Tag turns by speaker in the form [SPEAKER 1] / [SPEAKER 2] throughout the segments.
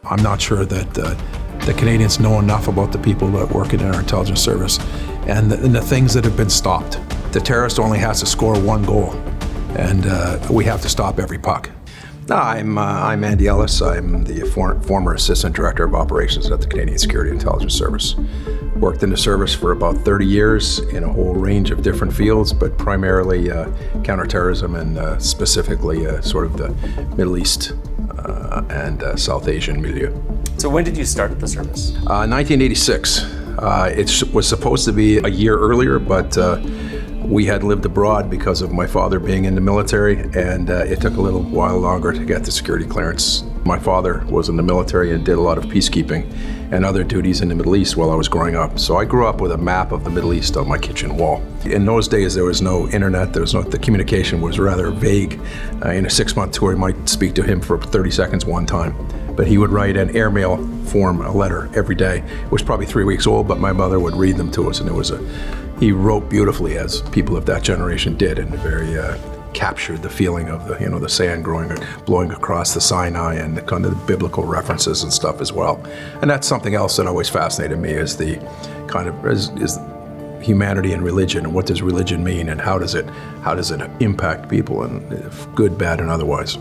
[SPEAKER 1] I'm not sure that the Canadians know enough about the people that work in our intelligence service and the things that have been stopped. The terrorist only has to score one goal, and we have to stop every puck. I'm Andy Ellis. I'm the former Assistant Director of Operations at the Canadian Security Intelligence Service. Worked in the service for about 30 years in a whole range of different fields, but primarily counterterrorism and specifically sort of the Middle East and South Asian milieu.
[SPEAKER 2] So when did you start at the service?
[SPEAKER 1] 1986. It was supposed to be a year earlier, but we had lived abroad because of my father being in the military, and it took a little while longer to get the security clearance. My father was in the military and did a lot of peacekeeping and other duties in the Middle East while I was growing up. So I grew up with a map of the Middle East on my kitchen wall. In those days, there was no internet. The communication was rather vague. In a 6-month tour, you might speak to him for 30 seconds one time. But he would write an airmail form, a letter, every day. It was probably 3 weeks old, but my mother would read them to us, and he wrote beautifully, as people of that generation did, and very captured the feeling of the sand blowing across the Sinai, and the kind of the biblical references and stuff as well. And that's something else that always fascinated me, is the kind of is humanity and religion, and what does religion mean, and how does it impact people, and good, bad, and otherwise.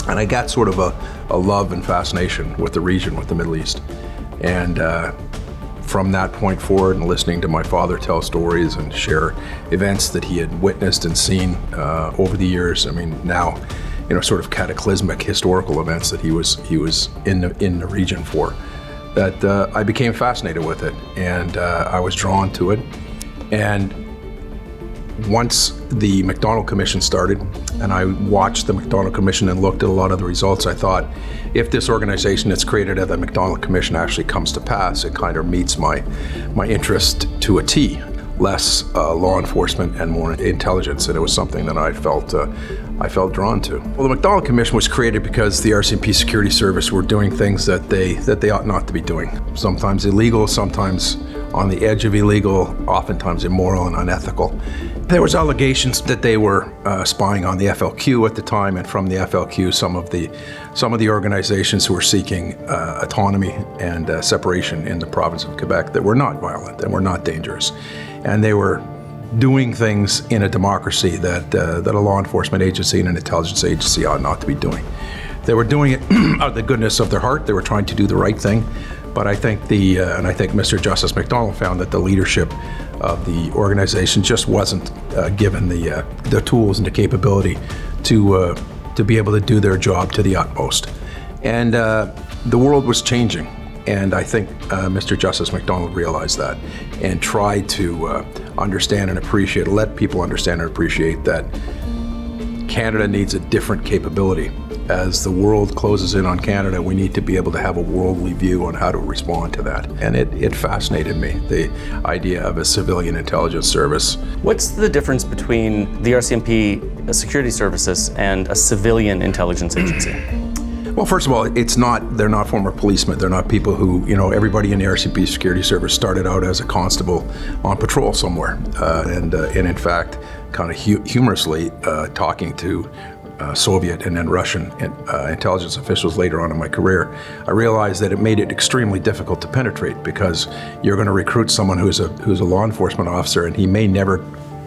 [SPEAKER 1] And I got sort of a love and fascination with the region, with the Middle East. And from that point forward, and listening to my father tell stories and share events that he had witnessed and seen over the years, I mean, now, sort of cataclysmic historical events that he was in the region for, that I became fascinated with it, and I was drawn to it. And once the McDonald Commission started, and I watched the McDonald Commission and looked at a lot of the results, I thought, if this organization that's created at the McDonald Commission actually comes to pass, it kind of meets my interest to a T. Less law enforcement and more intelligence, and it was something that I felt drawn to. Well, the McDonald Commission was created because the RCMP Security Service were doing things that they ought not to be doing. Sometimes illegal, sometimes on the edge of illegal, oftentimes immoral and unethical. There was allegations that they were spying on the FLQ at the time, and from the FLQ, some of the organizations who were seeking autonomy and separation in the province of Quebec that were not violent and were not dangerous. And they were doing things in a democracy that a law enforcement agency and an intelligence agency ought not to be doing. They were doing it out of the goodness of their heart. They were trying to do the right thing. But I think Mr. Justice McDonald found that the leadership of the organization just wasn't given the tools and the capability to be able to do their job to the utmost. And the world was changing. And I think Mr. Justice McDonald realized that and tried to understand and appreciate, let people understand and appreciate that Canada needs a different capability. As the world closes in on Canada, we need to be able to have a worldly view on how to respond to that. And it fascinated me, the idea of a civilian intelligence service.
[SPEAKER 2] What's the difference between the RCMP security services and a civilian intelligence agency?
[SPEAKER 1] Well, first of all, they're not former policemen. They're not people who, everybody in the RCMP Security Service started out as a constable on patrol somewhere. And in fact, kind of humorously talking to Soviet and then Russian intelligence officials later on in my career, I realized that it made it extremely difficult to penetrate, because you're going to recruit someone who's a law enforcement officer, and he may never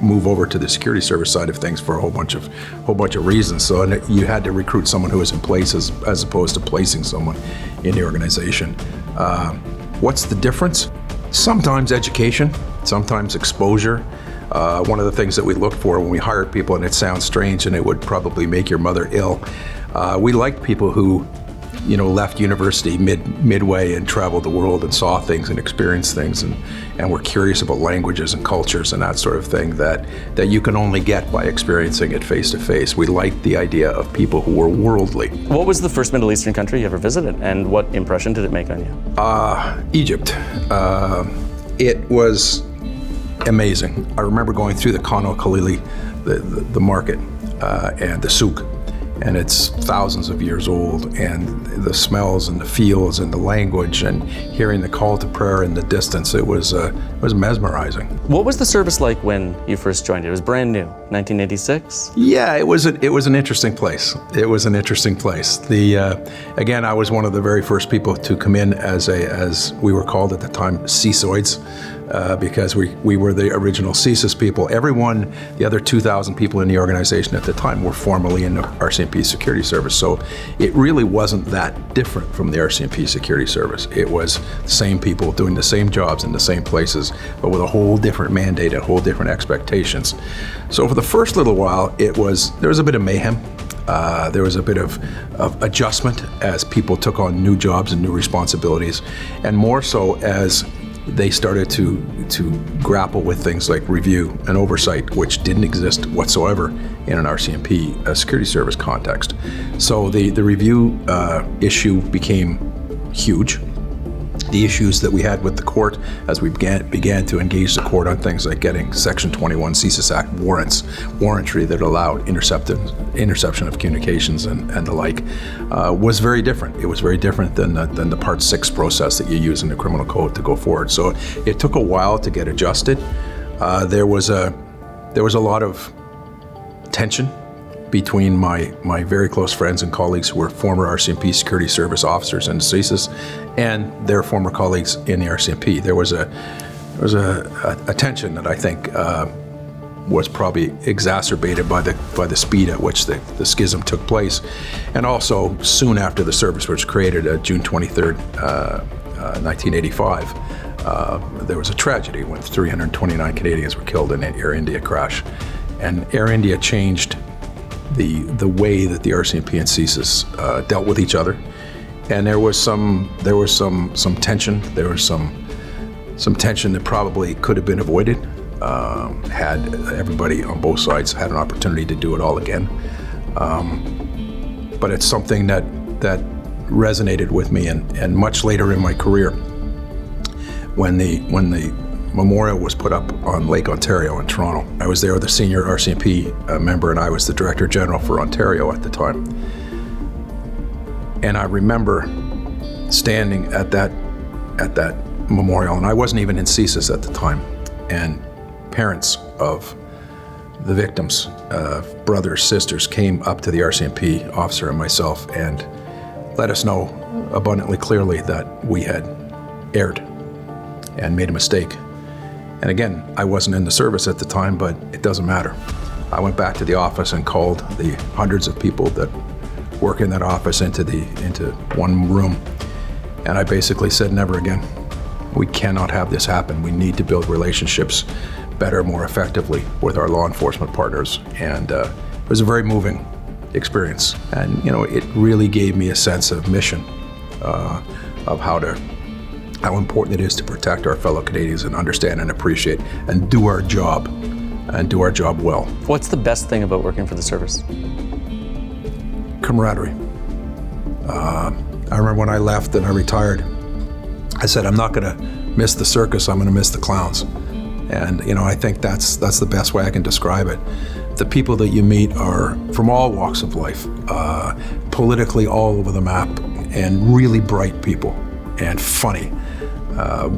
[SPEAKER 1] move over to the security service side of things for a whole bunch of reasons. So you had to recruit someone who was in place as opposed to placing someone in the organization. What's the difference? Sometimes education, sometimes exposure. One of the things that we looked for when we hired people, and it sounds strange and it would probably make your mother ill, we liked people who left university midway and traveled the world and saw things and experienced things and were curious about languages and cultures and that sort of thing that you can only get by experiencing it face to face. We liked the idea of people who were worldly.
[SPEAKER 2] What was the first Middle Eastern country you ever visited, and what impression did it make on you?
[SPEAKER 1] Egypt. It was amazing. I remember going through the Khan al-Khalili, the market, and the souk, and it's thousands of years old, and the smells and the feels and the language and hearing the call to prayer in the distance, it was mesmerizing.
[SPEAKER 2] What was the service like when you first joined it? It was brand new, 1986?
[SPEAKER 1] Yeah, it was an interesting place. It was an interesting place. Again, I was one of the very first people to come in as we were called at the time, CSIS, because we were the original CSIS people. Everyone, the other 2,000 people in the organization at the time, were formerly in the RCMP Security Service. So it really wasn't that different from the RCMP Security Service. It was the same people doing the same jobs in the same places, but with a whole different mandate and whole different expectations. So for the first little while, there was a bit of mayhem. There was a bit of adjustment as people took on new jobs and new responsibilities, and more so as they started to grapple with things like review and oversight, which didn't exist whatsoever in an RCMP security service context. So the review issue became huge. The issues that we had with the court as we began to engage the court on things like getting Section 21 CSIS Act warrantry that allowed interception of communications and the like, was very different. It was very different than the Part 6 process that you use in the criminal code to go forward. So it took a while to get adjusted. There was a lot of tension between my very close friends and colleagues who were former RCMP Security Service officers in CSIS and their former colleagues in the RCMP. There was a tension that I think was probably exacerbated by the speed at which the schism took place, and also soon after the service was created, June 23rd, 1985. There was a tragedy when 329 Canadians were killed in an Air India crash, and Air India changed the way that the RCMP and CSIS dealt with each other, and there was some tension. There was some tension that probably could have been avoided had everybody on both sides had an opportunity to do it all again. But it's something that resonated with me, and much later in my career, when the memorial was put up on Lake Ontario in Toronto. I was there with a senior RCMP member, and I was the Director General for Ontario at the time. And I remember standing at that memorial, and I wasn't even in CSIS at the time, and parents of the victims, brothers, sisters, came up to the RCMP officer and myself and let us know abundantly clearly that we had erred and made a mistake. And again, I wasn't in the service at the time, but it doesn't matter. I went back to the office and called the hundreds of people that work in that office into one room. And I basically said, never again. We cannot have this happen. We need to build relationships better, more effectively with our law enforcement partners. And it was a very moving experience. And it really gave me a sense of mission, of how important it is to protect our fellow Canadians and understand and appreciate and do our job well.
[SPEAKER 2] What's the best thing about working for the service?
[SPEAKER 1] Camaraderie. I remember when I left and I retired, I said, I'm not gonna miss the circus, I'm gonna miss the clowns. And I think that's the best way I can describe it. The people that you meet are from all walks of life, politically all over the map, and really bright people and funny.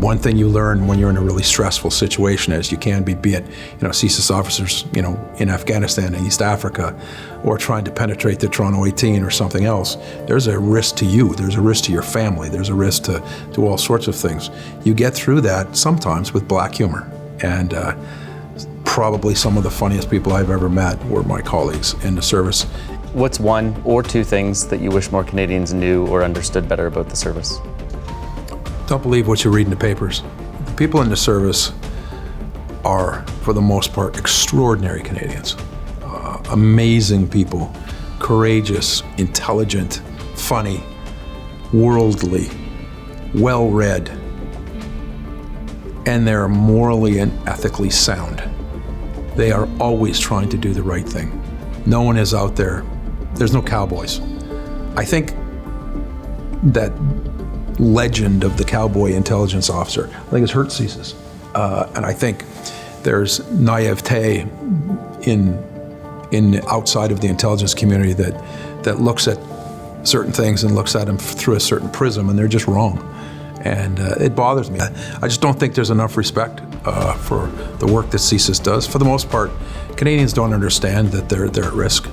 [SPEAKER 1] One thing you learn when you're in a really stressful situation is you can be it, CSIS officers, in Afghanistan and East Africa, or trying to penetrate the Toronto 18 or something else. There's a risk to you. There's a risk to your family. There's a risk to all sorts of things. You get through that sometimes with black humor. And probably some of the funniest people I've ever met were my colleagues in the service.
[SPEAKER 2] What's one or two things that you wish more Canadians knew or understood better about the service?
[SPEAKER 1] Don't believe what you read in the papers. The people in the service are, for the most part, extraordinary Canadians. Amazing people, courageous, intelligent, funny, worldly, well-read, and they're morally and ethically sound. They are always trying to do the right thing. No one is out there. There's no cowboys. I think that legend of the cowboy intelligence officer, I think it's hurt CSIS. And I think there's naivete in outside of the intelligence community that that looks at certain things and looks at them through a certain prism, and they're just wrong. And it bothers me. I just don't think there's enough respect for the work that CSIS does. For the most part, Canadians don't understand that they're at risk.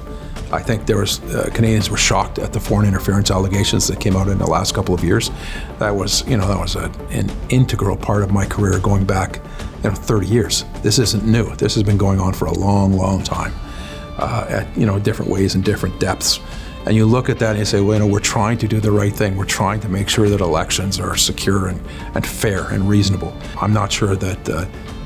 [SPEAKER 1] I think Canadians were shocked at the foreign interference allegations that came out in the last couple of years. That was an integral part of my career going back 30 years. This isn't new. This has been going on for a long, long time at different ways and different depths. And you look at that and you say, well, we're trying to do the right thing. We're trying to make sure that elections are secure and fair and reasonable. I'm not sure that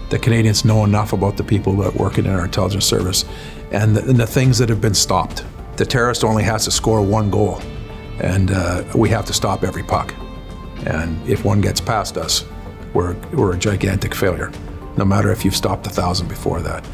[SPEAKER 1] the Canadians know enough about the people that work in our intelligence service and the things that have been stopped. The terrorist only has to score one goal, and we have to stop every puck. And if one gets past us, we're a gigantic failure, no matter if you've stopped 1,000 before that.